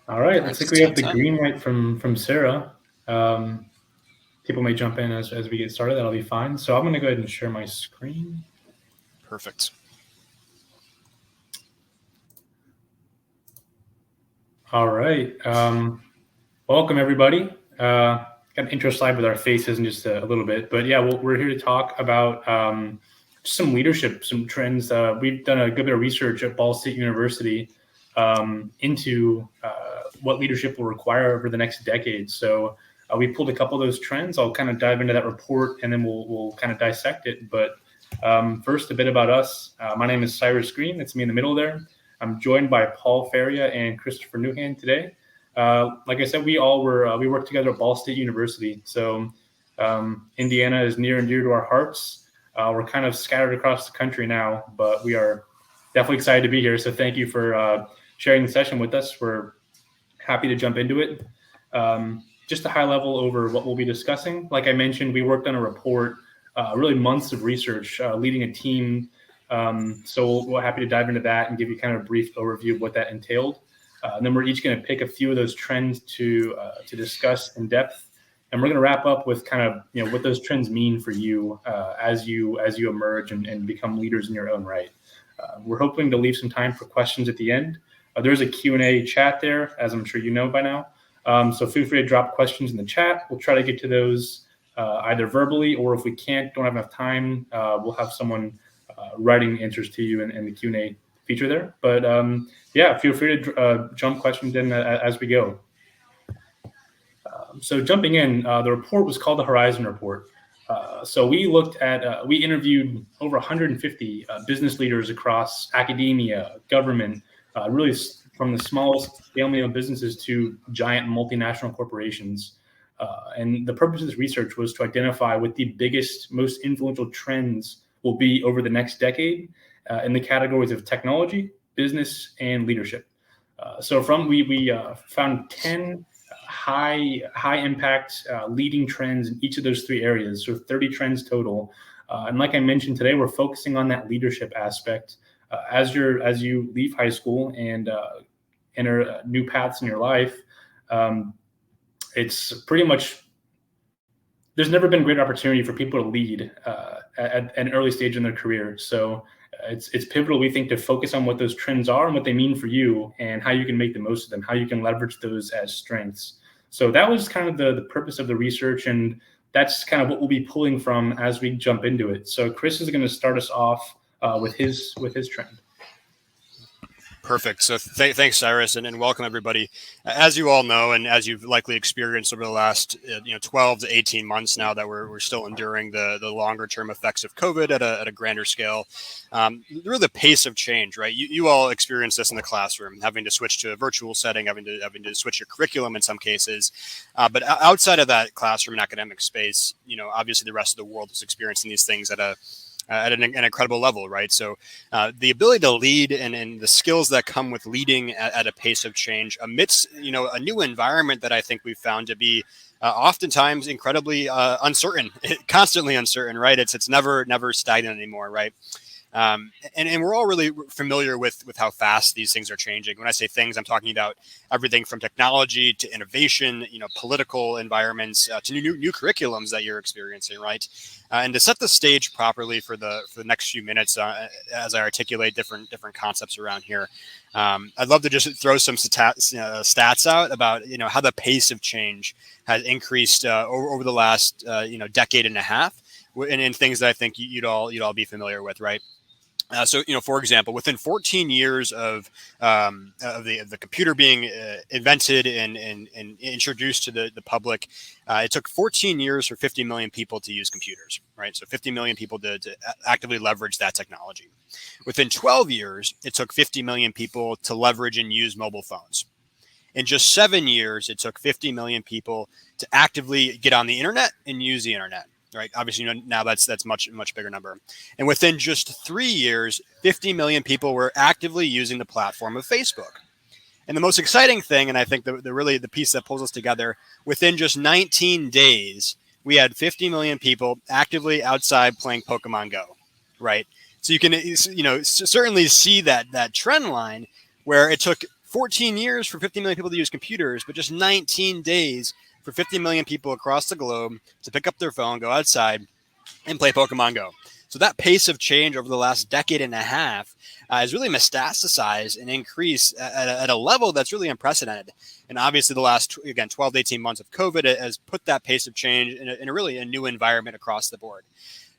All right, All right, looks like it's we have the 10:10. green light from Sarah. Um, People may jump in as we get started. That'll be fine. So I'm going to go ahead and share my screen. Perfect. All right. Welcome, everybody. Got an intro slide with our faces in just a little bit. But yeah, we're here to talk about just some leadership, some trends. We've done a good bit of research at Ball State University into what leadership will require over the next decade. So we pulled a couple of those trends. I'll kind of dive into that report and then we'll kind of dissect it. But first, a bit about us. My name is Cyrus Green. That's me in the middle there. I'm joined by Paul Faria and Christopher Newhand today. Like I said, we work together at Ball State University. So Indiana is near and dear to our hearts. We're kind of scattered across the country now, but we are definitely excited to be here. So thank you for sharing the session with us. We're happy to jump into it. Just a high level over what we'll be discussing. Like I mentioned, we worked on a report, really months of research, leading a team. So we're happy to dive into that and give you kind of a brief overview of what that entailed. And then we're each going to pick a few of those trends to discuss in depth, and we're going to wrap up with kind of what those trends mean for you as you emerge and become leaders in your own right. We're hoping to leave some time for questions at the end. There's a Q&A chat there, as I'm sure you know by now. So feel free to drop questions in the chat. We'll try to get to those either verbally, or if we don't have enough time, we'll have someone writing answers to you in the Q&A feature there. But yeah, feel free to jump questions in as we go. So jumping in, the report was called the Horizon Report. So we interviewed over 150 business leaders across academia, government, really from the smallest family-owned businesses to giant multinational corporations. And the purpose of this research was to identify what the biggest, most influential trends will be over the next decade in the categories of technology, business, and leadership. So we found 10 high impact leading trends in each of those three areas, so 30 trends total. And like I mentioned today, we're focusing on that leadership aspect as you leave high school and enter new paths in your life. It's pretty much, there's never been a great opportunity for people to lead at an early stage in their career. So it's pivotal, we think, to focus on what those trends are and what they mean for you and how you can make the most of them, how you can leverage those as strengths. So that was kind of the purpose of the research, and that's kind of what we'll be pulling from as we jump into it. So Chris is going to start us off with his trend. Perfect. So thanks, Cyrus, and welcome everybody. As you all know, and as you've likely experienced over the last 12 to 18 months now that we're still enduring the longer term effects of COVID at a grander scale, really the pace of change, right? You all experienced this in the classroom, having to switch to a virtual setting, having to switch your curriculum in some cases. But outside of that classroom and academic space, obviously the rest of the world is experiencing these things at an incredible level, right? So the ability to lead and the skills that come with leading at a pace of change amidst, a new environment that I think we've found to be oftentimes incredibly uncertain, constantly uncertain, right? It's never stagnant anymore, right? And we're all really familiar with how fast these things are changing. When I say things, I'm talking about everything from technology to innovation, political environments, to new curriculums that you're experiencing, right? And to set the stage properly for the next few minutes, as I articulate different concepts around here, I'd love to just throw some stats out about how the pace of change has increased over the last decade and a half, and in things that I think you'd all be familiar with, right? So, for example, within 14 years of the computer being invented and introduced to the public, it took 14 years for 50 million people to use computers, right? So 50 million people to actively leverage that technology. Within 12 years, it took 50 million people to leverage and use mobile phones. In just 7 years, it took 50 million people to actively get on the internet and use the internet. Right. Obviously, now that's much bigger number. And within just 3 years, 50 million people were actively using the platform of Facebook. And the most exciting thing, and I think the piece that pulls us together, within just 19 days, we had 50 million people actively outside playing Pokemon Go. Right. So you can certainly see that trend line where it took 14 years for 50 million people to use computers, but just 19 days for 50 million people across the globe to pick up their phone, go outside, and play Pokemon Go. So that pace of change over the last decade and a half has really metastasized and increased at a level that's really unprecedented. And obviously the last, again, 12 to 18 months of COVID has put that pace of change in a really a new environment across the board.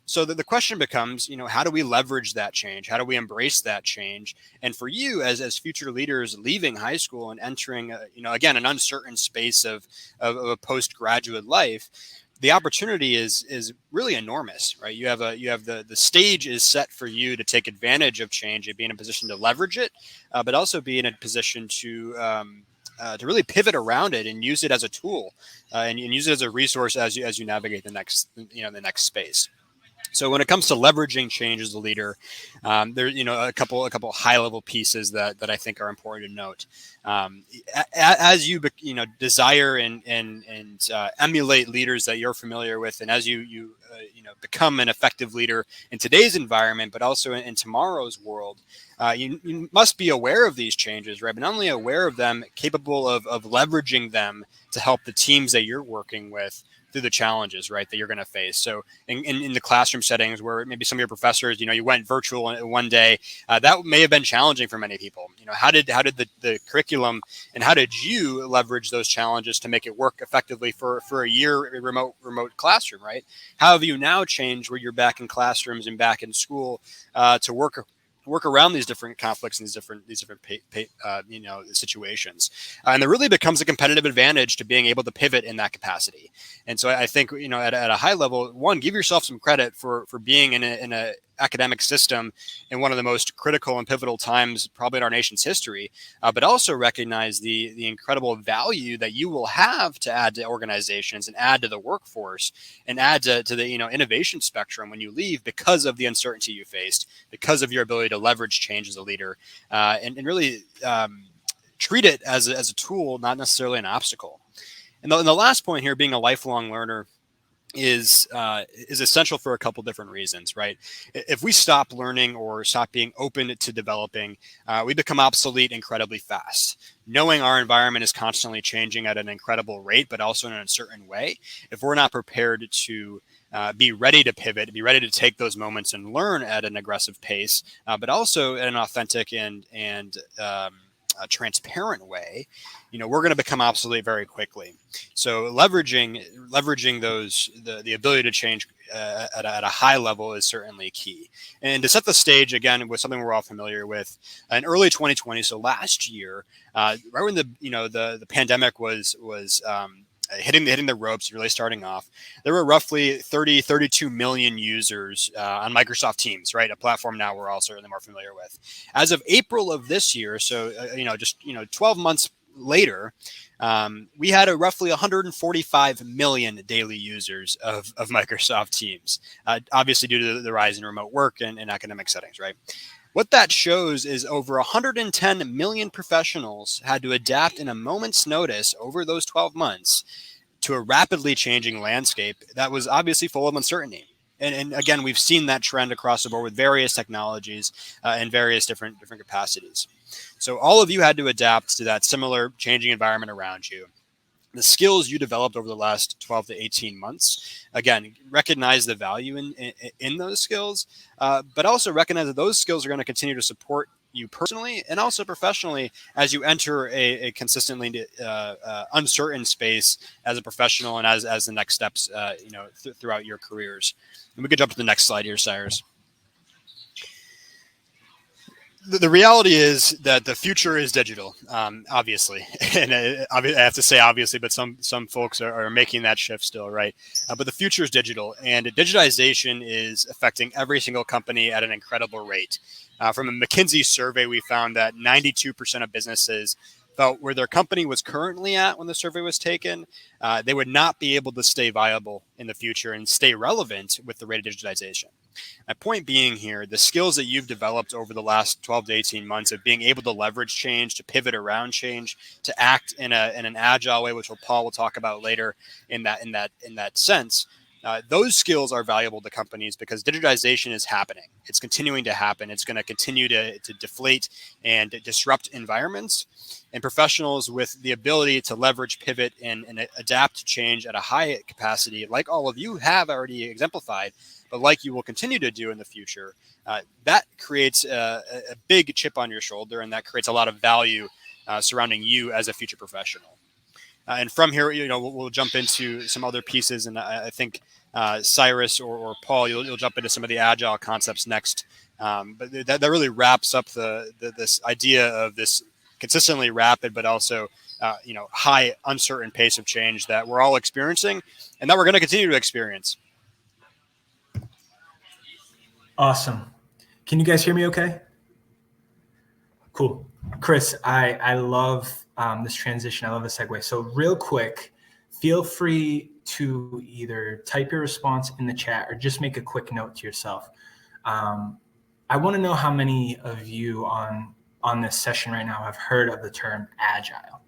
So the question becomes, how do we leverage that change? How do we embrace that change? And for you as future leaders leaving high school and entering, again, an uncertain space of a postgraduate life, the opportunity is really enormous, right? You have the stage is set for you to take advantage of change and be in a position to leverage it, but also be in a position to really pivot around it and use it as a tool and use it as a resource as you navigate the next space. So when it comes to leveraging change as a leader, there's a couple high level pieces that I think are important to note. As you desire and emulate leaders that you're familiar with, and as you become an effective leader in today's environment, but also in tomorrow's world, you must be aware of these changes, right? But not only aware of them, capable of leveraging them to help the teams that you're working with through the challenges, right, that you're going to face. So in the classroom settings where maybe some of your professors, you went virtual one day, that may have been challenging for many people. How did the curriculum and how did you leverage those challenges to make it work effectively for a year remote classroom, right? How have you now changed where you're back in classrooms and back in school to work around these different conflicts and these different situations, and there really becomes a competitive advantage to being able to pivot in that capacity. And so I think at a high level, one, give yourself some credit for being in a academic system in one of the most critical and pivotal times probably in our nation's history, but also recognize the incredible value that you will have to add to organizations and add to the workforce and add to the innovation spectrum when you leave because of the uncertainty you faced, because of your ability to leverage change as a leader, and really treat it as a tool, not necessarily an obstacle. And the last point here, being a lifelong learner, is essential for a couple different reasons, right? If we stop learning or stop being open to developing, we become obsolete incredibly fast. Knowing our environment is constantly changing at an incredible rate, but also in an uncertain way, if we're not prepared to be ready to pivot, be ready to take those moments and learn at an aggressive pace, but also at an authentic and a transparent way, we're going to become obsolete very quickly. So leveraging those the ability to change at a high level is certainly key. And to set the stage again with something we're all familiar with, in early 2020, so last year, right when the pandemic was hitting the ropes, really starting off, there were roughly 32 million users on Microsoft Teams, right? A platform now we're all certainly more familiar with. As of April of this year, so 12 months later, we had roughly 145 million daily users of Microsoft Teams, obviously due to the rise in remote work and academic settings, right? What that shows is over 110 million professionals had to adapt in a moment's notice over those 12 months to a rapidly changing landscape that was obviously full of uncertainty. And again, we've seen that trend across the board with various technologies and various different capacities. So all of you had to adapt to that similar changing environment around you. The skills you developed over the last 12 to 18 months, again, recognize the value in those skills, but also recognize that those skills are going to continue to support you personally and also professionally as you enter a consistently uncertain space as a professional and as the next steps throughout your careers. And we could jump to the next slide here, Cyrus. The reality is that the future is digital, obviously, and I have to say obviously, but some folks are making that shift still, right? But the future is digital, and digitization is affecting every single company at an incredible rate. From a McKinsey survey, we found that 92% of businesses felt where their company was currently at when the survey was taken, they would not be able to stay viable in the future and stay relevant with the rate of digitization. My point being here, the skills that you've developed over the last 12 to 18 months of being able to leverage change, to pivot around change, to act in an agile way, which Paul will talk about later in that sense, Those skills are valuable to companies because digitization is happening. It's continuing to happen. It's going to continue to deflate and disrupt environments. And professionals with the ability to leverage, pivot, and adapt to change at a high capacity, like all of you have already exemplified, but like you will continue to do in the future, that creates a big chip on your shoulder, and that creates a lot of value surrounding you as a future professional. And from here, we'll jump into some other pieces, and I think Cyrus or Paul, you'll jump into some of the Agile concepts next. But that really wraps up this idea of this consistently rapid, but also high uncertain pace of change that we're all experiencing, and that we're going to continue to experience. Awesome. Can you guys hear me okay? Cool. Chris, I love this transition. I love the segue. So real quick, feel free to either type your response in the chat or just make a quick note to yourself. I want to know how many of you on this session right now have heard of the term Agile.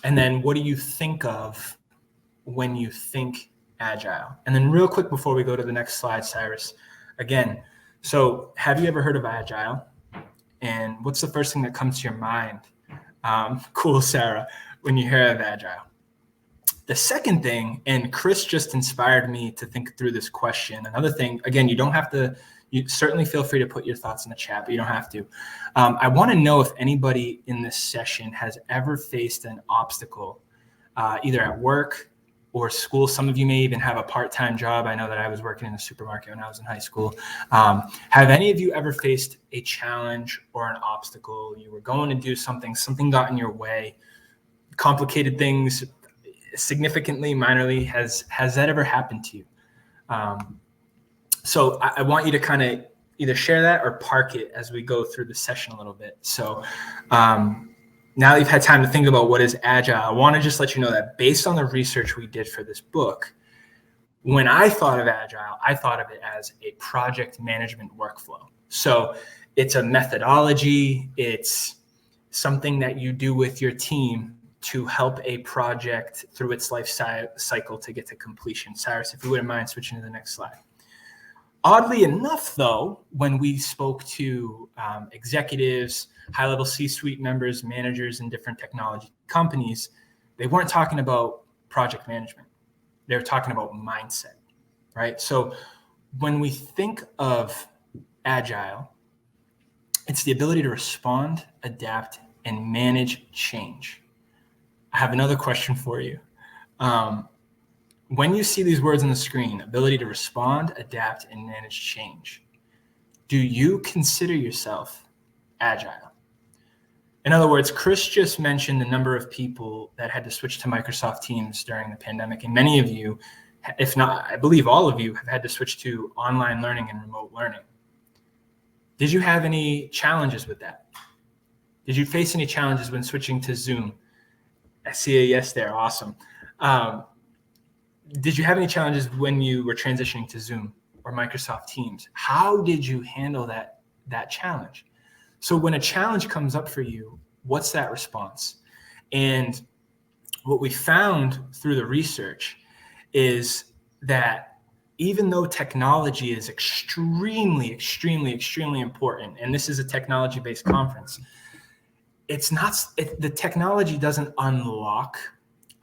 And then what do you think of when you think Agile? And then real quick before we go to the next slide, Cyrus, again, so have you ever heard of Agile? And what's the first thing that comes to your mind? Cool, Sarah, when you hear of Agile. The second thing, and Chris just inspired me to think through this question. Another thing, again, you don't have to, you certainly feel free to put your thoughts in the chat, but you don't have to. I want to know if anybody in this session has ever faced an obstacle, either at work or school. Some of you may even have a part-time job. I know that I was working in a supermarket when I was in high school. Have any of you ever faced a challenge or an obstacle? You were going to do something got in your way, complicated things significantly, minorly. Has that ever happened to you? So I want you to kind of either share that or park it as we go through the session a little bit. So now that you've had time to think about what is Agile, I want to just let you know that based on the research we did for this book, when I thought of Agile, I thought of it as a project management workflow. So it's a methodology. It's something that you do with your team to help a project through its life cycle to get to completion. Cyrus, if you wouldn't mind switching to the next slide. Oddly enough, though, when we spoke to executives, high-level C-suite members, managers in different technology companies, they weren't talking about project management. They were talking about mindset, right? So when we think of Agile, it's the ability to respond, adapt, and manage change. I have another question for you. When you see these words on the screen, ability to respond, adapt, and manage change, do you consider yourself Agile? In other words, Chris just mentioned the number of people that had to switch to Microsoft Teams during the pandemic. And many of you, if not, I believe all of you, have had to switch to online learning and remote learning. Did you have any challenges with that? Did you face any challenges when switching to Zoom? I see a yes there. Awesome. Did you have any challenges when you were transitioning to Zoom or Microsoft Teams? How did you handle that challenge? So when a challenge comes up for you, what's that response? And what we found through the research is that even though technology is extremely, extremely, extremely important, and this is a technology-based conference, the technology doesn't unlock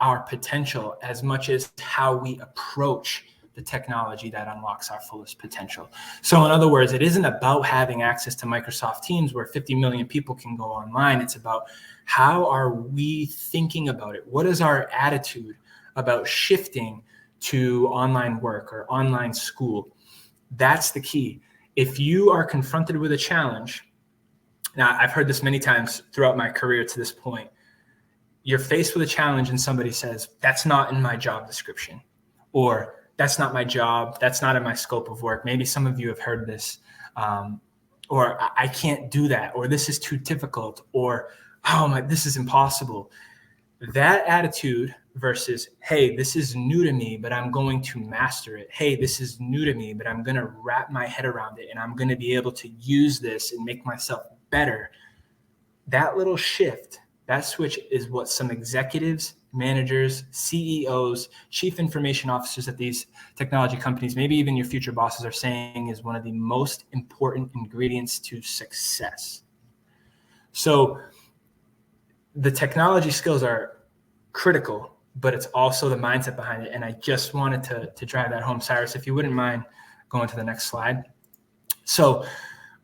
our potential as much as how we approach the technology that unlocks our fullest potential. So in other words, it isn't about having access to Microsoft Teams where 50 million people can go online. It's about how are we thinking about it? What is our attitude about shifting to online work or online school? That's the key. If you are confronted with a challenge, now I've heard this many times throughout my career to this point, you're faced with a challenge and somebody says, that's not in my job description, or that's not my job, that's not in my scope of work. Maybe some of you have heard this, or I can't do that, or this is too difficult, or this is impossible. That attitude versus, hey, this is new to me, but I'm going to master it. Hey, this is new to me, but I'm going to wrap my head around it, and I'm going to be able to use this and make myself better. That little shift That switch is what some executives, managers, CEOs, chief information officers at these technology companies, maybe even your future bosses, are saying is one of the most important ingredients to success. So the technology skills are critical, but it's also the mindset behind it. And I just wanted to drive that home. Cyrus, if you wouldn't mind going to the next slide. So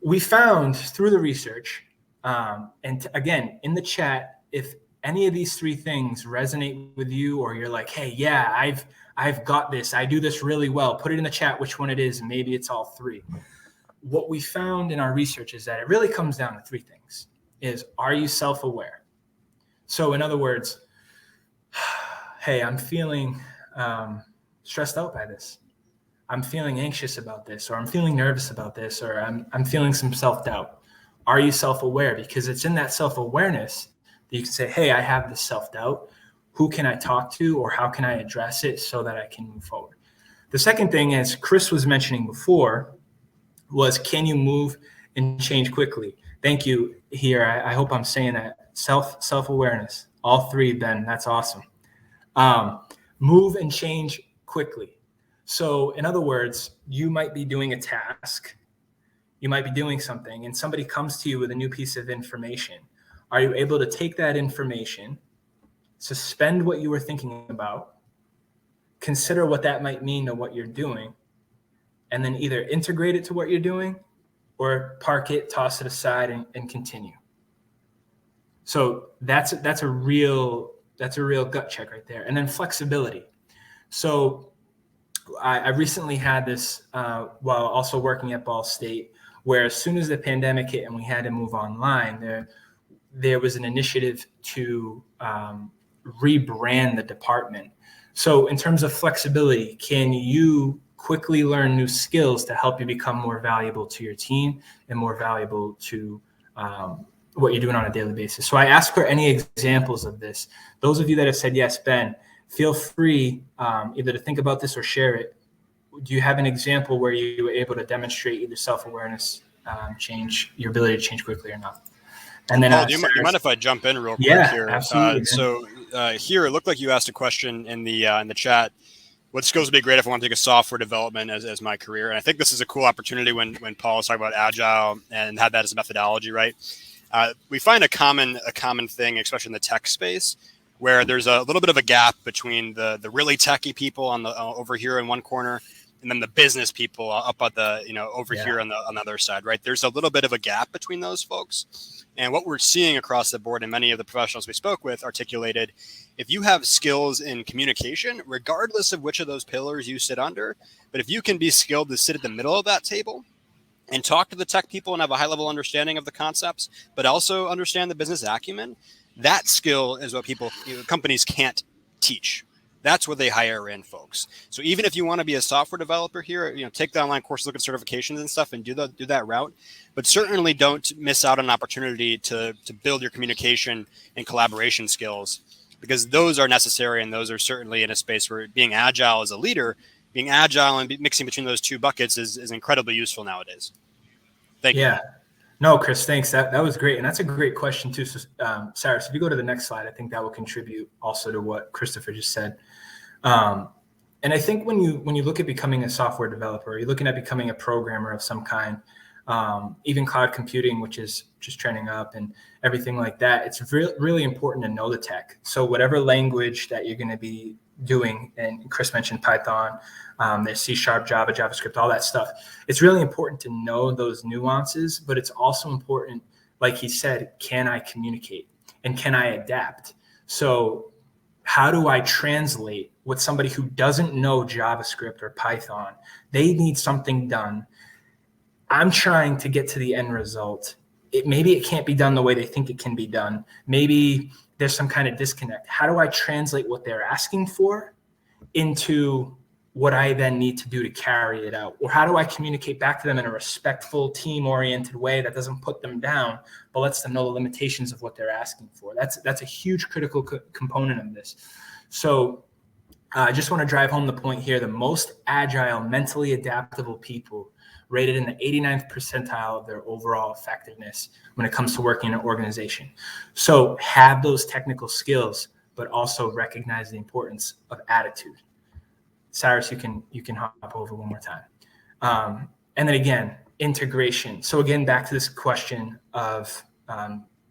we found through the research, again, in the chat, if any of these three things resonate with you, or you're like, hey, yeah, I've got this, I do this really well, put it in the chat which one it is, and maybe it's all three. What we found in our research is that it really comes down to three things. Are you self-aware? So in other words, hey, I'm feeling stressed out by this. I'm feeling anxious about this, or I'm feeling nervous about this, or I'm feeling some self-doubt. Are you self-aware? Because it's in that self-awareness that you can say, hey, I have this self-doubt. Who can I talk to, or how can I address it so that I can move forward? The second thing, as Chris was mentioning before, was can you move and change quickly? Thank you here. I hope I'm saying that. Self-awareness. All three, Ben. That's awesome. Move and change quickly. So in other words, you might be doing a task, you might be doing something, and somebody comes to you with a new piece of information. Are you able to take that information, suspend what you were thinking about, consider what that might mean to what you're doing, and then either integrate it to what you're doing or park it, toss it aside, and continue? So that's a real gut check right there. And then flexibility. So I recently had this while also working at Ball State, where as soon as the pandemic hit and we had to move online, there was an initiative to rebrand the department. So in terms of flexibility, can you quickly learn new skills to help you become more valuable to your team and more valuable to what you're doing on a daily basis? So I asked for any examples of this. Those of you that have said yes, Ben, feel free either to think about this or share it. Do you have an example where you were able to demonstrate either self-awareness, change, your ability to change quickly or not? And then, Paul, do you mind if I jump in real quick here? Absolutely. So here, it looked like you asked a question in the chat. What skills would be great if I want to take a software development as my career? And I think this is a cool opportunity when Paul was talking about Agile and had that as a methodology, right? We find a common thing, especially in the tech space, where there's a little bit of a gap between the really techie people on the over here in one corner, and then the business people up at the over here on the other side, right? There's a little bit of a gap between those folks, and what we're seeing across the board, and many of the professionals we spoke with articulated, if you have skills in communication, regardless of which of those pillars you sit under, but if you can be skilled to sit at the middle of that table and talk to the tech people and have a high level understanding of the concepts, but also understand the business acumen, that skill is what companies can't teach. That's what they hire in, folks. So even if you want to be a software developer here, take the online course, look at certifications and stuff, and do that route. But certainly don't miss out on an opportunity to build your communication and collaboration skills, because those are necessary, and those are certainly in a space where being agile as a leader, being agile and mixing between those two buckets is incredibly useful nowadays. Thank you. Yeah. No, Chris, thanks. That was great. And that's a great question too. So, Cyrus, if you go to the next slide, I think that will contribute also to what Christopher just said. And I think when you look at becoming a software developer, you're looking at becoming a programmer of some kind, even cloud computing, which is just trending up and everything like that. It's really important to know the tech. So whatever language that you're going to be doing, and Chris mentioned Python, there's C#, Java, JavaScript, all that stuff. It's really important to know those nuances, but it's also important, like he said, can I communicate and can I adapt? So how do I translate what somebody who doesn't know JavaScript or Python, they need something done. I'm trying to get to the end result. Maybe it can't be done the way they think it can be done. Maybe there's some kind of disconnect. How do I translate what they're asking for into what I then need to do to carry it out? Or how do I communicate back to them in a respectful, team-oriented way that doesn't put them down, but lets them know the limitations of what they're asking for? That's a huge critical component of this. So I just want to drive home the point here. The most agile, mentally adaptable people rated in the 89th percentile of their overall effectiveness when it comes to working in an organization. So have those technical skills, but also recognize the importance of attitude. Cyrus, you can hop over one more time. And then again, integration. So again, back to this question of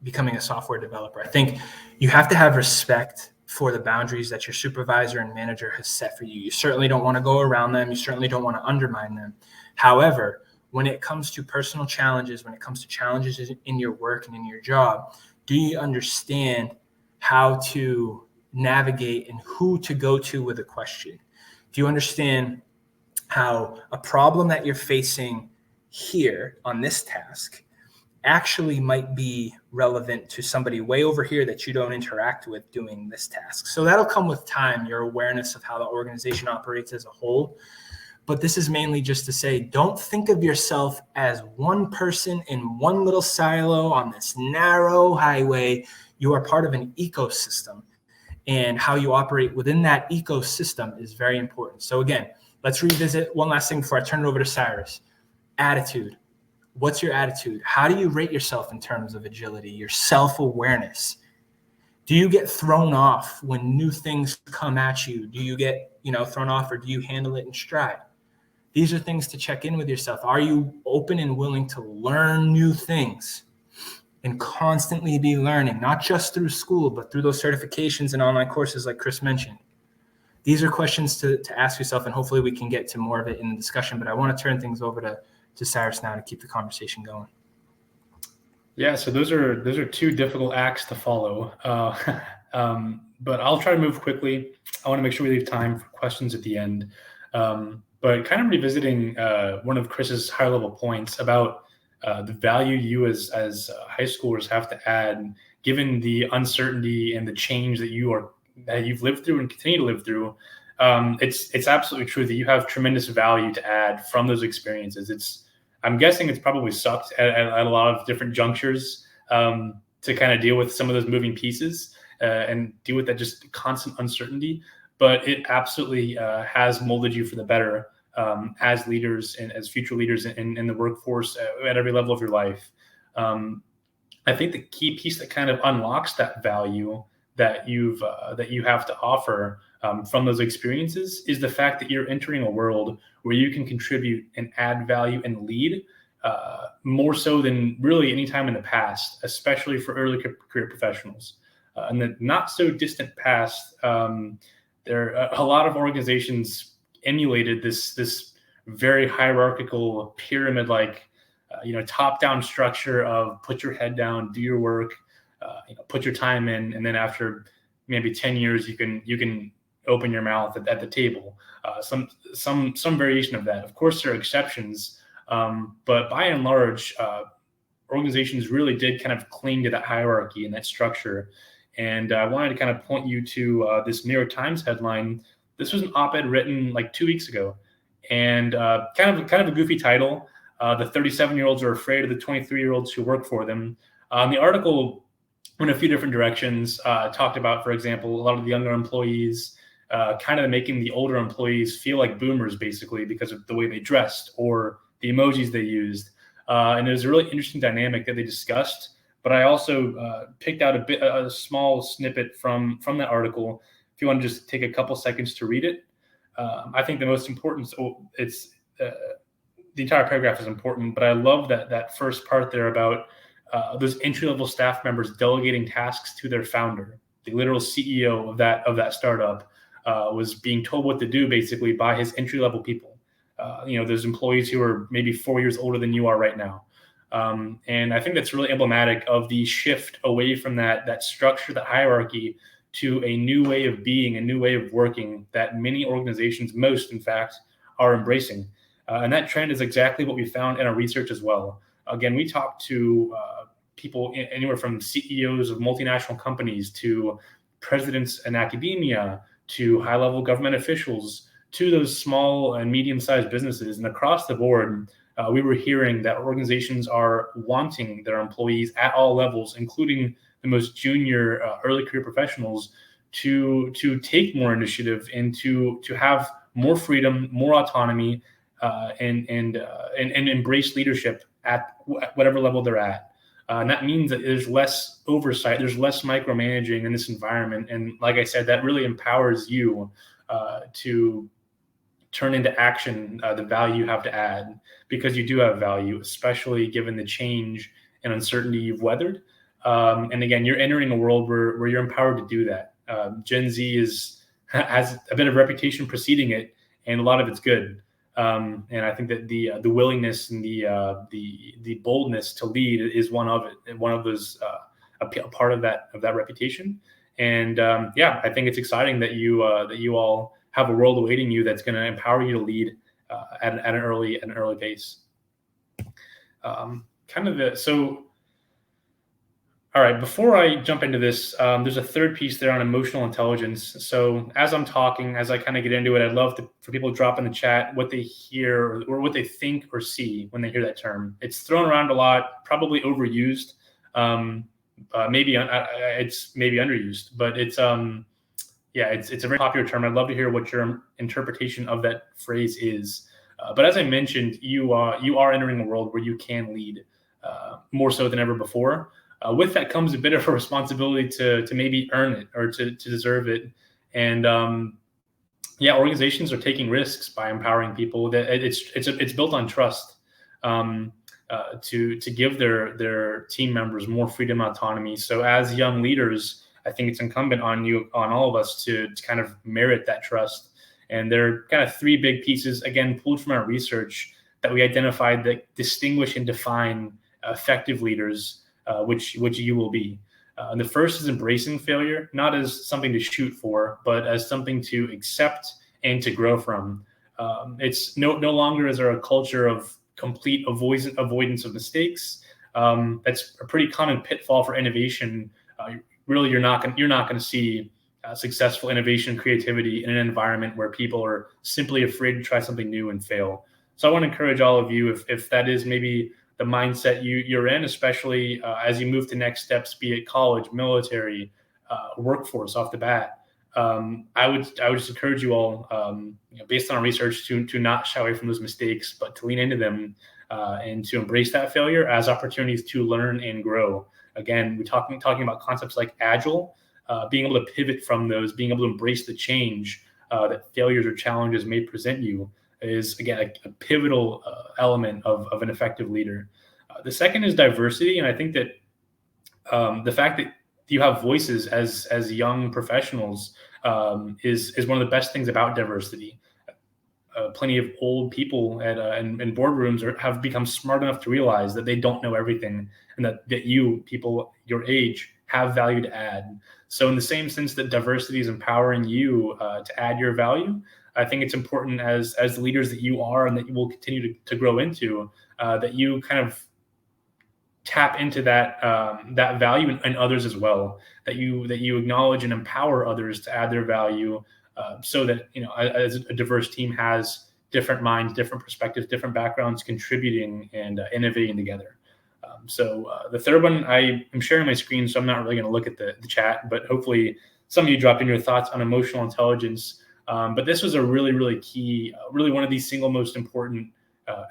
becoming a software developer. I think you have to have respect for the boundaries that your supervisor and manager has set for you. You certainly don't want to go around them. You certainly don't want to undermine them. However, when it comes to personal challenges, when it comes to challenges in your work and in your job, do you understand how to navigate and who to go to with a question? Do you understand how a problem that you're facing here on this task actually might be relevant to somebody way over here that you don't interact with doing this task? So that'll come with time, your awareness of how the organization operates as a whole. But this is mainly just to say, don't think of yourself as one person in one little silo on this narrow highway. You are part of an ecosystem, and how you operate within that ecosystem is very important. So again, let's revisit one last thing before I turn it over to Cyrus. Attitude. What's your attitude? How do you rate yourself in terms of agility, your self-awareness? Do you get thrown off when new things come at you? Do you get, thrown off, or do you handle it in stride? These are things to check in with yourself. Are you open and willing to learn new things and constantly be learning, not just through school, but through those certifications and online courses like Chris mentioned? These are questions to ask yourself, and hopefully we can get to more of it in the discussion. But I want to turn things over to Cyrus now to keep the conversation going. Yeah, so those are two difficult acts to follow, but I'll try to move quickly. I want to make sure we leave time for questions at the end. But kind of revisiting one of Chris's high-level points about the value you as high schoolers have to add, given the uncertainty and the change that you've lived through and continue to live through. It's absolutely true that you have tremendous value to add from those experiences. I'm guessing it's probably sucked at a lot of different junctures to kind of deal with some of those moving pieces and deal with that just constant uncertainty. But it absolutely has molded you for the better as leaders and as future leaders in the workforce at every level of your life. I think the key piece that kind of unlocks that value that you have to offer from those experiences is the fact that you're entering a world where you can contribute and add value and lead more so than really any time in the past, especially for early career professionals. In the not so distant past, there are a lot of organizations emulated this very hierarchical pyramid-like, top-down structure of put your head down, do your work, put your time in, and then after maybe 10 years, you can open your mouth at the table. Some variation of that. Of course, there are exceptions, but by and large, organizations really did kind of cling to that hierarchy and that structure. And I wanted to kind of point you to this New York Times headline. This was an op-ed written like 2 weeks ago, and kind of a goofy title. The 37-year-olds are afraid of the 23-year-olds who work for them. The article went a few different directions. Talked about, for example, a lot of the younger employees kind of making the older employees feel like boomers, basically, because of the way they dressed or the emojis they used. And it was a really interesting dynamic that they discussed. But I also picked out a small snippet from that article. If you want to just take a couple seconds to read it, I think the most important. The entire paragraph is important, but I love that first part there about those entry-level staff members delegating tasks to their founder. The literal CEO of that startup was being told what to do basically by his entry-level people. Those employees who are maybe 4 years older than you are right now. And I think that's really emblematic of the shift away from that structure, that hierarchy, to a new way of being, a new way of working that many organizations, most in fact, are embracing. And that trend is exactly what we found in our research as well. Again, we talked to people anywhere from CEOs of multinational companies to presidents in academia to high-level government officials to those small and medium-sized businesses. And across the board, we were hearing that organizations are wanting their employees at all levels, including the most junior early career professionals, to take more initiative and to have more freedom, more autonomy, and embrace leadership at whatever level they're at. And that means that there's less oversight, there's less micromanaging in this environment. And like I said, that really empowers you to turn into action the value you have to add, because you do have value, especially given the change and uncertainty you've weathered. And again, you're entering a world where you're empowered to do that. Gen Z has a bit of reputation preceding it, and a lot of it's good. And I think that the willingness and the boldness to lead is one of it, one of those a part of that reputation. And I think it's exciting that you all have a world awaiting you that's going to empower you to lead at an early pace. All right, before I jump into this, there's a third piece there on emotional intelligence. So as I'm talking, as I kind of get into it, I'd love for people to drop in the chat what they hear or what they think or see when they hear that term. It's thrown around a lot, probably overused. It's maybe underused, but it's a very popular term. I'd love to hear what your interpretation of that phrase is. But as I mentioned, you are entering a world where you can lead more so than ever before. With that comes a bit of a responsibility to maybe earn it or to deserve it. And organizations are taking risks by empowering people. That it's built on trust to give their team members more freedom and autonomy. So as young leaders, I think it's incumbent on all of us to kind of merit that trust. And there are kind of three big pieces, again, pulled from our research, that we identified that distinguish and define effective leaders, which you will be. And the first is embracing failure, not as something to shoot for, but as something to accept and to grow from. It's no longer is there a culture of complete avoidance of mistakes. That's a pretty common pitfall for innovation. Really, you're not going to see successful innovation and creativity in an environment where people are simply afraid to try something new and fail. So I want to encourage all of you, if that is maybe the mindset you're in, especially as you move to next steps, be it college, military, workforce off the bat, I would just encourage you all, based on our research, to not shy away from those mistakes, but to lean into them and to embrace that failure as opportunities to learn and grow. Again, we're talking about concepts like Agile, being able to pivot from those, being able to embrace the change that failures or challenges may present you is, again, a pivotal element of an effective leader. The second is diversity. And I think that the fact that you have voices as young professionals is one of the best things about diversity. Plenty of old people in boardrooms have become smart enough to realize that they don't know everything, and that you, people your age, have value to add. So in the same sense that diversity is empowering you to add your value, I think it's important as the leaders that you are and that you will continue to grow into, that you kind of tap into that value in others as well, that you acknowledge and empower others to add their value, so that, as a diverse team has different minds, different perspectives, different backgrounds, contributing and innovating together. So the third one, I am sharing my screen, so I'm not really going to look at the chat, but hopefully some of you dropped in your thoughts on emotional intelligence. But this was a really, really key, really one of the single most important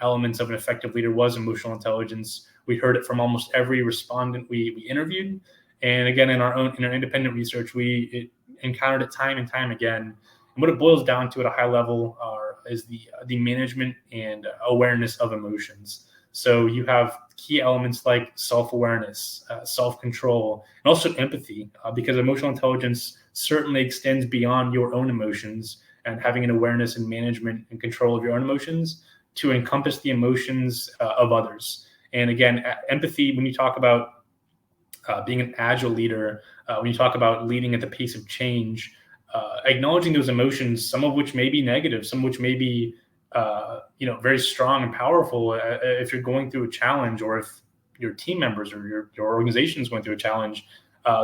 elements of an effective leader was emotional intelligence. We heard it from almost every respondent we interviewed. And again, in our independent research, we encountered it time and time again. And what it boils down to at a high level is the management and awareness of emotions. So you have key elements like self-awareness, self-control, and also empathy, because emotional intelligence certainly extends beyond your own emotions, and having an awareness and management and control of your own emotions to encompass the emotions of others. And again, empathy, when you talk about being an agile leader, when you talk about leading at the pace of change, acknowledging those emotions, some of which may be negative, some of which may be very strong and powerful. If you're going through a challenge, or if your team members or your organization is going through a challenge,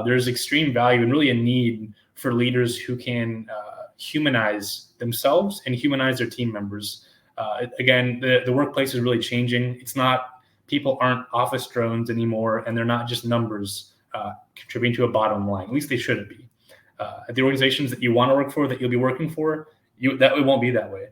there's extreme value and really a need for leaders who can humanize themselves and humanize their team members. Again, the workplace is really changing. People aren't office drones anymore, and they're not just numbers contributing to a bottom line. At least they shouldn't be. At the organizations that you want to work for, that you'll be working for, it won't be that way.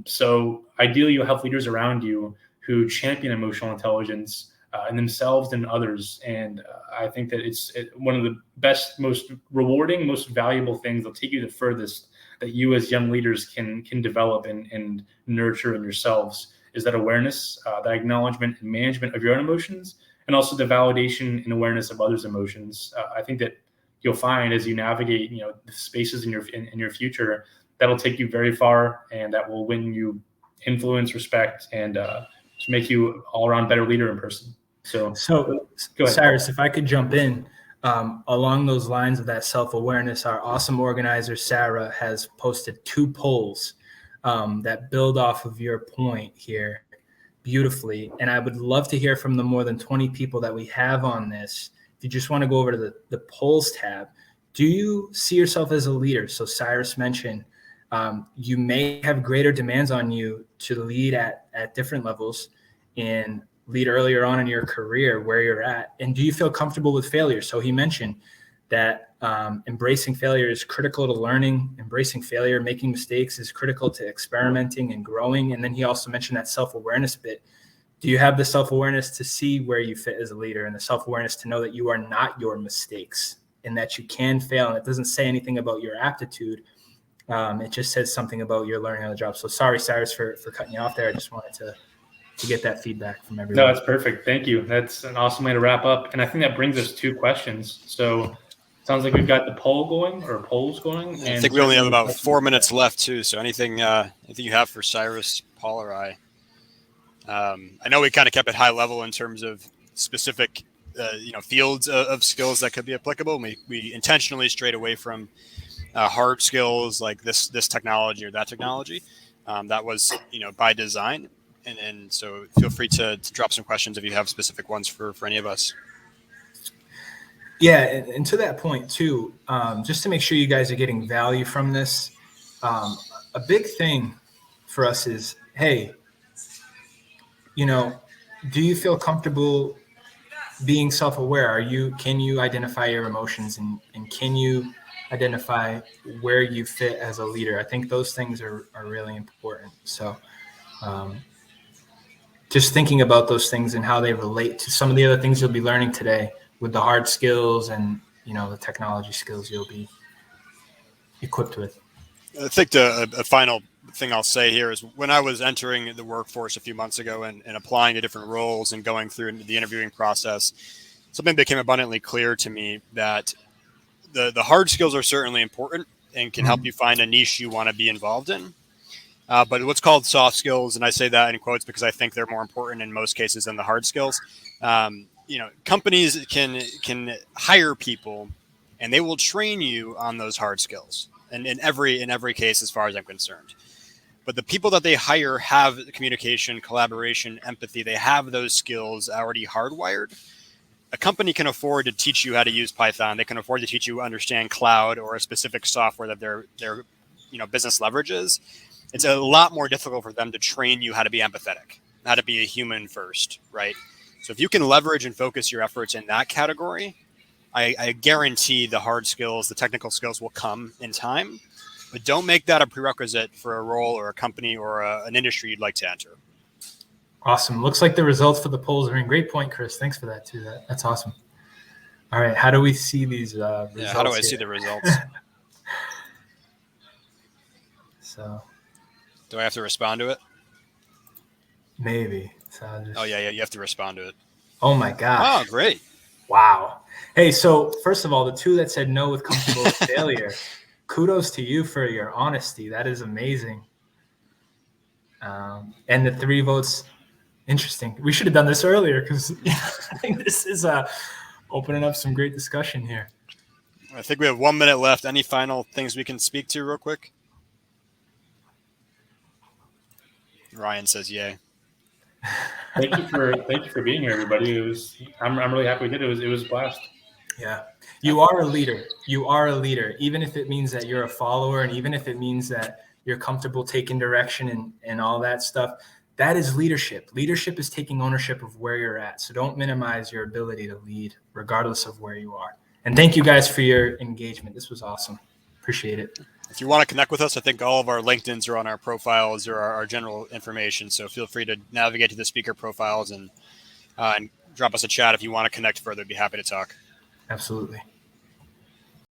So ideally, you'll have leaders around you who champion emotional intelligence in themselves and others. And I think that it's one of the best, most rewarding, most valuable things that'll take you the furthest that you as young leaders can develop and nurture in yourselves is that awareness, that acknowledgement and management of your own emotions, and also the validation and awareness of others' emotions. I think that you'll find as you navigate, the spaces in your future, that'll take you very far, and that will win you influence, respect, and just make you all around better leader in person. So go ahead, Cyrus, if I could jump in along those lines of that self-awareness, our awesome organizer, Sarah, has posted 2 polls that build off of your point here beautifully. And I would love to hear from the more than 20 people that we have on this. If you just want to go over to the polls tab, do you see yourself as a leader? So Cyrus mentioned you may have greater demands on you to lead at different levels and lead earlier on in your career where you're at. And do you feel comfortable with failure? So he mentioned that embracing failure is critical to learning. Embracing failure, making mistakes is critical to experimenting and growing. And then he also mentioned that self-awareness bit. Do you have the self-awareness to see where you fit as a leader, and the self-awareness to know that you are not your mistakes and that you can fail? And it doesn't say anything about your aptitude. It just says something about your learning on the job. So sorry, Cyrus, for cutting you off there. I just wanted to get that feedback from everyone. No, that's perfect. Thank you. That's an awesome way to wrap up. And I think that brings us 2 questions. So it sounds like we've got the polls going. And I think we only have about 4 minutes left too. So anything you have for Cyrus, Paul, or I? I know we kind of kept it high level in terms of specific, fields of skills that could be applicable. We intentionally strayed away from hard skills like this technology or that technology. That was, by design. And so feel free to drop some questions if you have specific ones for any of us. Yeah, and to that point too, just to make sure you guys are getting value from this, a big thing for us is, hey, do you feel comfortable being self-aware? Can you identify your emotions and can you identify where you fit as a leader? I think those things are really important. So just thinking about those things and how they relate to some of the other things you'll be learning today with the hard skills and, the technology skills you'll be equipped with. I think a final thing I'll say here is when I was entering the workforce a few months ago and applying to different roles and going through the interviewing process, something became abundantly clear to me that the hard skills are certainly important and can help you find a niche you want to be involved in. But what's called soft skills, and I say that in quotes because I think they're more important in most cases than the hard skills. Companies can hire people and they will train you on those hard skills. And in every case, as far as I'm concerned. But the people that they hire have communication, collaboration, empathy. They have those skills already hardwired. A company can afford to teach you how to use Python. They can afford to teach you understand cloud or a specific software that their business leverages. It's a lot more difficult for them to train you how to be empathetic, how to be a human first, right? So if you can leverage and focus your efforts in that category, I guarantee the hard skills, the technical skills will come in time, but don't make that a prerequisite for a role or a company or an industry you'd like to enter. Awesome. Looks like the results for the polls are in. Great point, Chris. Thanks for that too. That's awesome. All right. How do we see these results? Yeah, how do I see the results? So, do I have to respond to it? Maybe. Oh yeah, you have to respond to it. Oh my gosh. Oh, great. Wow. Hey, so first of all, the 2 that said no with comfortable with failure, kudos to you for your honesty. That is amazing. And the 3 votes, interesting. We should have done this earlier because I think this is opening up some great discussion here. I think we have 1 minute left. Any final things we can speak to real quick? Ryan says yay. Thank you for being here, everybody. I'm really happy we did it. It was a blast. Yeah. You are a leader. You are a leader, even if it means that you're a follower and even if it means that you're comfortable taking direction and all that stuff. That is leadership. Leadership is taking ownership of where you're at. So don't minimize your ability to lead regardless of where you are. And thank you guys for your engagement. This was awesome. Appreciate it. If you want to connect with us, I think all of our LinkedIn's are on our profiles or our general information. So feel free to navigate to the speaker profiles and drop us a chat if you want to connect further. I'd be happy to talk. Absolutely.